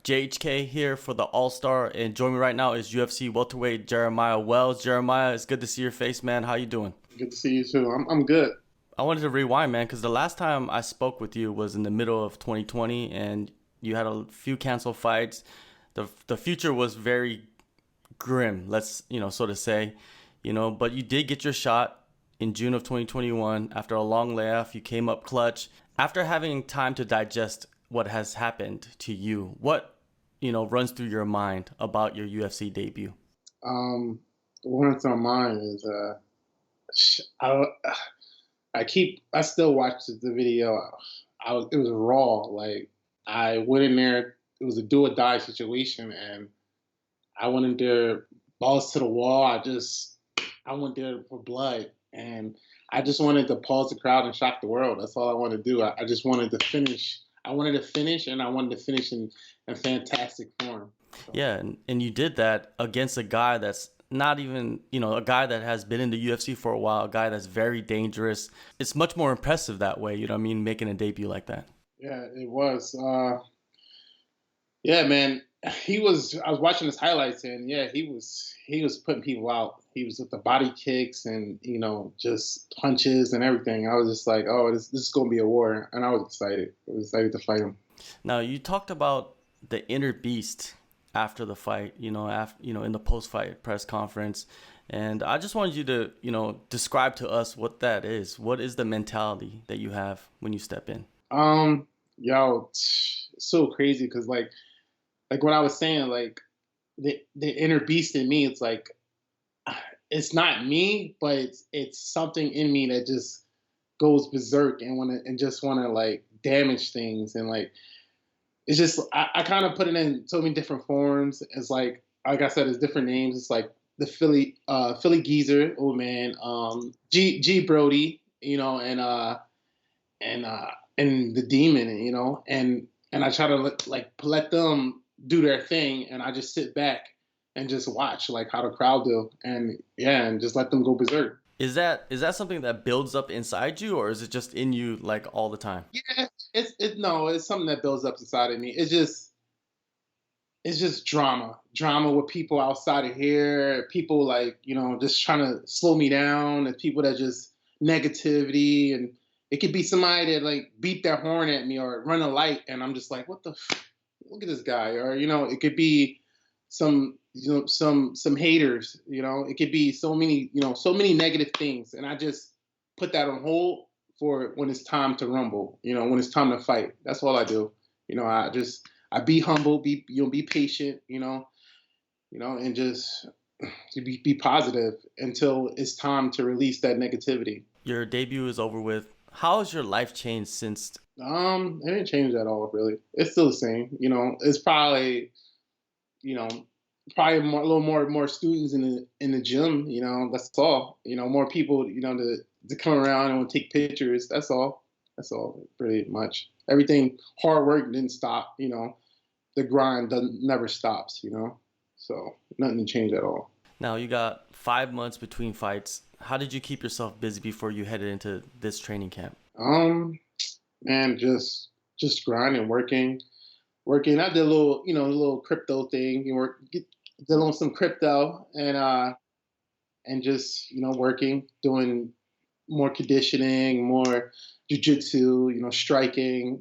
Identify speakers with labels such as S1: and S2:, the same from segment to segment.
S1: JHK here for the AllStar, and joining me right now is UFC welterweight Jeremiah Wells. Jeremiah, it's good to see your face, man. How you doing?
S2: Good to see you too. I'm good.
S1: I wanted to rewind, man, because the last time I spoke with you was in the middle of 2020, and you had a few canceled fights. The future was very grim, let's so to say, but you did get your shot in June of 2021 after a long layoff. You came up clutch after having time to digest what has happened to you. What runs through your mind about your UFC debut?
S2: One that's on mine is I I still watch the video. It was raw. Like I went in there. It was a do or die situation, and I went in there balls to the wall. I went there for blood, and I just wanted to pause the crowd and shock the world. That's all I wanted to do. I just wanted to finish. I wanted to finish, and I wanted to finish in fantastic form. So.
S1: Yeah, and you did that against a guy that's not even, a guy that has been in the UFC for a while, a guy that's very dangerous. It's much more impressive that way, making a debut like that.
S2: Yeah, it was. Yeah, man. I was watching his highlights, and yeah, he was putting people out. He was with the body kicks and just punches and everything. I was just like, oh, this is gonna be a war, and I was excited. I was excited to fight him.
S1: Now you talked about the inner beast after the fight, in the post-fight press conference, and I just wanted you to describe to us what that is. What is the mentality that you have when you step in?
S2: Yo, it's so crazy because like what I was saying, like the inner beast in me, it's like it's not me, but it's something in me that just goes berserk and just wanna like damage things and like it's just I kind of put it in so many different forms. It's like I said, it's different names. It's like the Philly Geezer, old man, G Brody, and the demon, and I try to let them do their thing, and I just sit back and just watch like how the crowd do, and yeah, and just let them go berserk.
S1: Is that something that builds up inside you, or is it just in you like all the time?
S2: Yeah, it's something that builds up inside of me. It's just drama with people outside of here, people like just trying to slow me down, and people that just negativity, and it could be somebody that like beat their horn at me or run a light, and I'm just like, what the. Look at this guy, or it could be some haters, it could be so many negative things, and I just put that on hold for when it's time to rumble, when it's time to fight. That's all I do. I be humble, be patient, and just to be positive until it's time to release that negativity.
S1: Your debut is over with. How has your life changed since?
S2: It didn't change at all, really. It's still the same. It's probably, a little more students in the gym. That's all. More people. To come around and take pictures. That's all. That's all. Pretty much. Everything. Hard work didn't stop. The grind never stops. So nothing changed at all.
S1: Now you got 5 months between fights. How did you keep yourself busy before you headed into this training camp?
S2: Man, just grinding, working. I did a little crypto thing. Did a little some crypto and just working, doing more conditioning, more jujitsu, striking,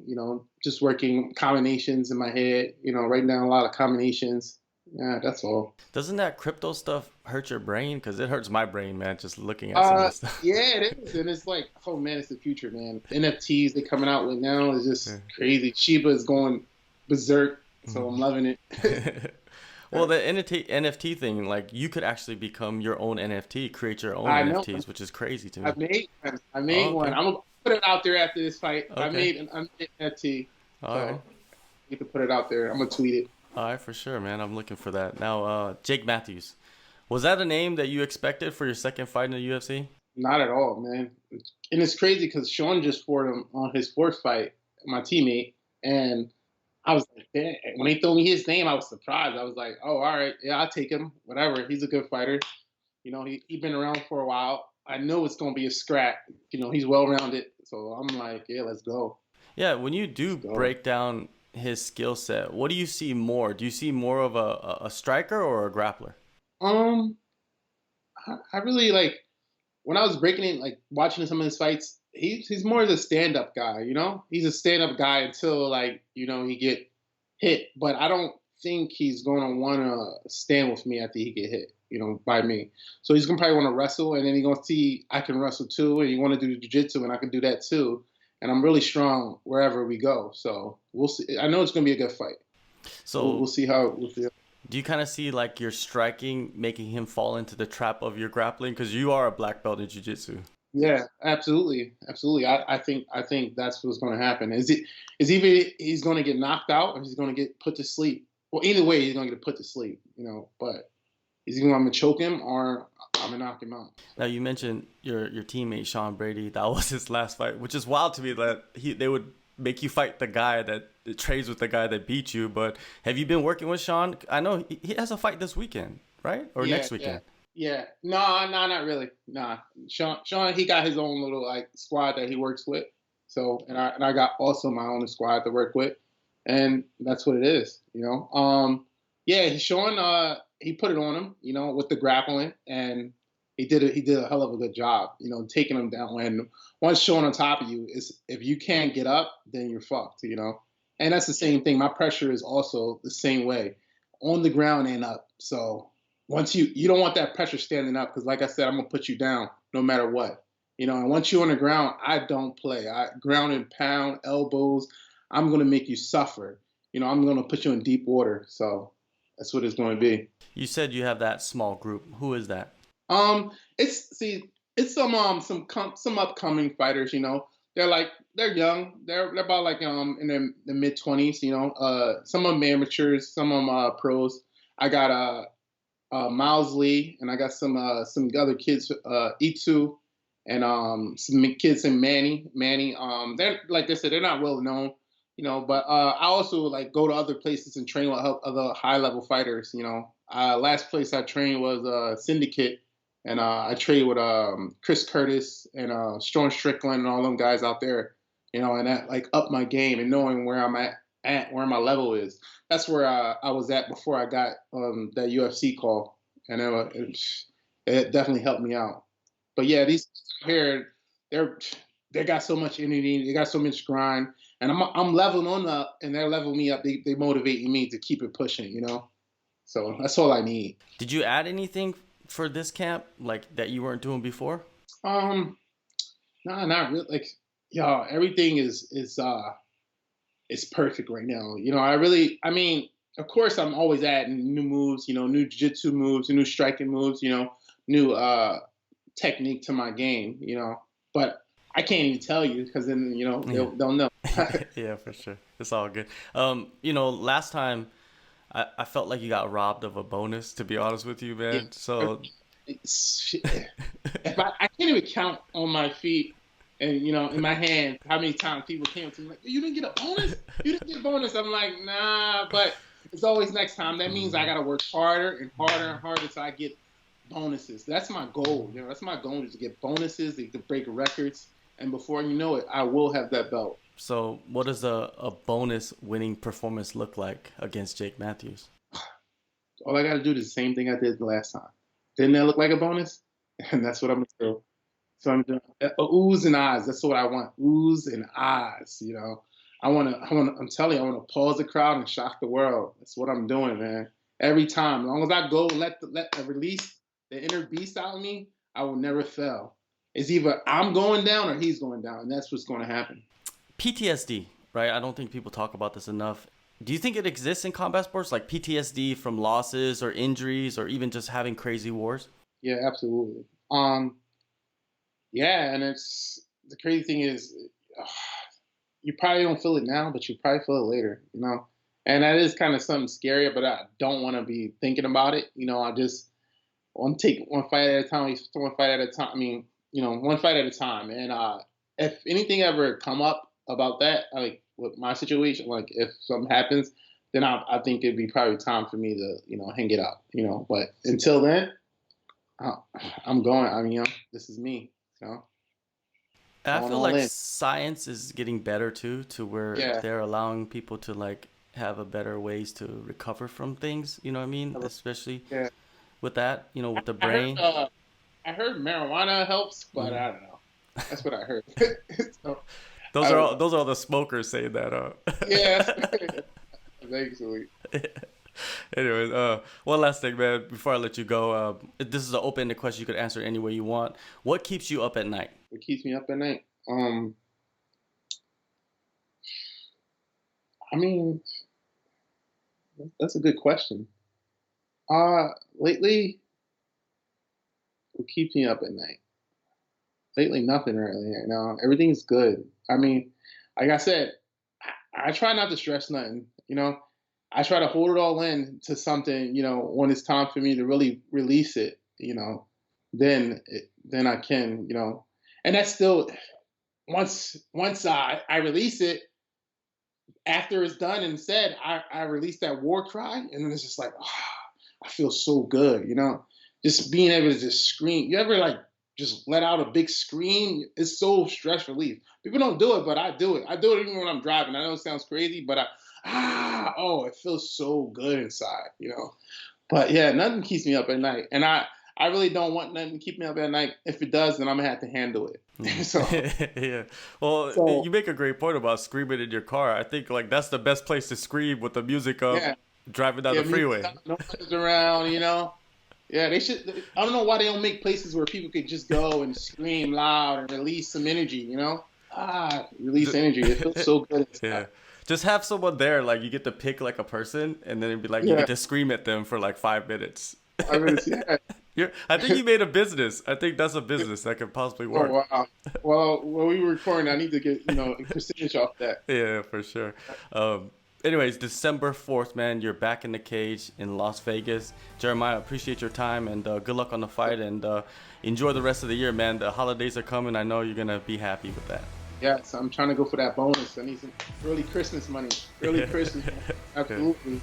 S2: just working combinations in my head, writing down a lot of combinations. Yeah, that's all.
S1: Doesn't that crypto stuff hurt your brain? Because it hurts my brain, man, just looking at some of this stuff.
S2: Yeah, it is, and it's like, oh man, it's the future, man. NFTs they coming out with now is just crazy. Shiba is going berserk, so I'm loving it.
S1: Well, the NFT thing, like you could actually become your own NFT, create your own
S2: I know.
S1: NFTs, which is crazy to me.
S2: I made one. I'm gonna put it out there after this fight.
S1: Okay.
S2: I made an NFT.
S1: All
S2: So
S1: right.
S2: you can put it out there. I'm gonna tweet it.
S1: All right, for sure, man. I'm looking for that. Now, Jake Matthews. Was that a name that you expected for your second fight in the UFC?
S2: Not at all, man. And it's crazy because Sean just fought him on his fourth fight, my teammate, and I was like, damn. When they told me his name, I was surprised. I was like, oh, all right, yeah, I'll take him. Whatever. He's a good fighter. He been around for a while. I know it's gonna be a scrap. He's well rounded. So I'm like, yeah, let's go.
S1: Yeah, when you do
S2: Let's go.
S1: break down his skill set, what do you see more? Do you see more of a striker or a grappler?
S2: Um, I really like when I was breaking it, like watching some of his fights. He's more of a stand up guy. He's a stand up guy until like he get hit. But I don't think he's going to want to stand with me after he get hit. By me. So he's gonna probably want to wrestle, and then he's gonna see I can wrestle too, and he want to do jiu-jitsu, and I can do that too. And I'm really strong wherever we go. So we'll see. I know it's gonna be a good fight. We'll
S1: So
S2: see how we'll see.
S1: do you kind of see like your striking making him fall into the trap of your grappling? Because you are a black belt in jiu-jitsu.
S2: Yeah, absolutely, absolutely. I think that's what's going to happen. Is either he's going to get knocked out or he's going to get put to sleep. Well, either way, he's going to get put to sleep. But is he going to choke him or I'm gonna knock him out?
S1: Now you mentioned your teammate Sean Brady. That was his last fight, which is wild to me that they would make you fight the guy that trades with the guy that beat you. But have you been working with Sean? I know he has a fight this weekend, right? Or
S2: Yeah,
S1: next
S2: yeah,
S1: weekend.
S2: yeah. No, no, not really. Nah, Sean, he got his own little like squad that he works with. So, and I got also my own squad to work with, and that's what it is. Yeah, he's showing. He put it on him. With the grappling, and he did a hell of a good job. Taking him down. And once Sean on top of you is if you can't get up, then you're fucked. And that's the same thing. My pressure is also the same way, on the ground and up. So once you don't want that pressure standing up because, like I said, I'm gonna put you down no matter what. And once you're on the ground, I don't play. I ground and pound, elbows. I'm gonna make you suffer. I'm gonna put you in deep water. So that's what it's going to be.
S1: You said you have that small group. Who is that?
S2: It's some upcoming fighters. They're young. They're about like in their mid 20s. Some of them amateurs, some of them pros. I got Miles Lee, and I got some other kids, Itu, and some kids in Manny. They're like I said, they're not well known, but I also like go to other places and train with other high level fighters. Last place I trained was Syndicate, and I trained with Chris Curtis and Sean Strickland and all them guys out there. And that like up my game and knowing where I'm at where my level is. That's where I was at before I got that UFC call, and it definitely helped me out. But yeah, these here, they got so much energy, they got so much grind, and I'm leveling on up, and they're leveling me up. They motivating me to keep it pushing. So that's all I need.
S1: Did you add anything for this camp like that you weren't doing before?
S2: Um, no, not really. Like, y'all, everything is perfect right now. I mean, of course, I'm always adding new moves, new jiu-jitsu moves, new striking moves, new technique to my game. But I can't even tell you because then,
S1: Yeah.
S2: they'll know.
S1: Yeah, for sure. It's all good. Last time I felt like you got robbed of a bonus, to be honest with you,
S2: Yeah.
S1: man. So
S2: If I can't even count on my feet and in my hand how many times people came to me like, you didn't get a bonus? You didn't get a bonus. I'm like, nah, but it's always next time. That means I gotta work harder and harder and harder so I get bonuses. That's my goal. That's my goal is to get bonuses, to break records, and before you know it, I will have that belt.
S1: So what does a bonus winning performance look like against Jake Matthews?
S2: All I gotta do is the same thing I did the last time. Didn't that look like a bonus? And that's what I'm gonna do. So I'm doing oohs and ahs. That's what I want. Oohs and ahs. I'm telling you, I want to pause the crowd and shock the world. That's what I'm doing, man. Every time, as long as I go and let the release the inner beast out of me, I will never fail. It's either I'm going down or he's going down, and that's what's going to happen.
S1: PTSD, right? I don't think people talk about this enough. Do you think it exists in combat sports, like PTSD from losses or injuries or even just having crazy wars?
S2: Yeah, absolutely. Yeah, and it's the crazy thing is, you probably don't feel it now, but you probably feel it later. And that is kind of something scary, but I don't want to be thinking about it. I just want to take one fight at a time. One fight at a time. I mean, one fight at a time. And if anything ever come up about that, like with my situation, like if something happens, then I think it'd be probably time for me to, hang it up. But until then, I'm going. I mean, this is me. You know.
S1: And I
S2: going
S1: feel
S2: all
S1: like
S2: in.
S1: science is getting better too, to where
S2: Yeah.
S1: they're allowing people to like have a better ways to recover from things. You know what I mean? Especially
S2: Yeah.
S1: with that, with the
S2: I heard
S1: brain.
S2: I heard marijuana helps, but
S1: Hmm.
S2: I don't know. That's what I heard. So,
S1: Those
S2: I
S1: are
S2: don't
S1: all
S2: know.
S1: those are all the smokers saying that.
S2: Yes. Eventually.
S1: Anyways, one last thing, man. Before I let you go, this is an open-ended question. You could answer any way you want. What keeps you up at night?
S2: What keeps me up at night? I mean, that's a good question. Uh, lately, what keeps me up at night? Lately, nothing really right now. Everything's good. I mean, like I said, I try not to stress nothing. I try to hold it all in to something. When it's time for me to really release it. Then I can. And that's still once I release it, after it's done and said, I release that war cry, and then it's just like, I feel so good, just being able to just scream. You ever like just let out a big scream? It's so stress relief. People don't do it, but I do it. I do it even when I'm driving. I know it sounds crazy, but it feels so good inside. But yeah, nothing keeps me up at night, and I really don't want nothing to keep me up at night. If it does, then I'm gonna have to handle it.
S1: Mm.
S2: so
S1: Yeah. Well,
S2: so
S1: you make a great point about screaming in your car. I think like that's the best place to scream with the music up,
S2: yeah,
S1: driving down
S2: yeah,
S1: the
S2: music
S1: freeway.
S2: up, no one's around. Yeah, they should. I don't know why they don't make places where people could just go and scream loud and release some energy. Release
S1: Ju-
S2: energy. It feels so good
S1: Yeah.
S2: inside.
S1: Just have someone there, like you get to pick like a person, and then it'd be like you
S2: Yeah,
S1: get to scream at them for like 5 minutes.
S2: I mean, yeah.
S1: I think you made a business. I think that's a business that could possibly
S2: Oh
S1: work.
S2: wow. Well, when we were recording, I need to get a percentage off that.
S1: Yeah, for sure. Um, anyways, December 4th, man, you're back in the cage in Las Vegas. Jeremiah, appreciate your time and good luck on the fight and enjoy the rest of the year, man. The holidays are coming. I know you're going to be happy with that.
S2: Yes, I'm trying to go for that bonus. I need some early Christmas money. Early Christmas money.
S1: Yeah.
S2: Absolutely.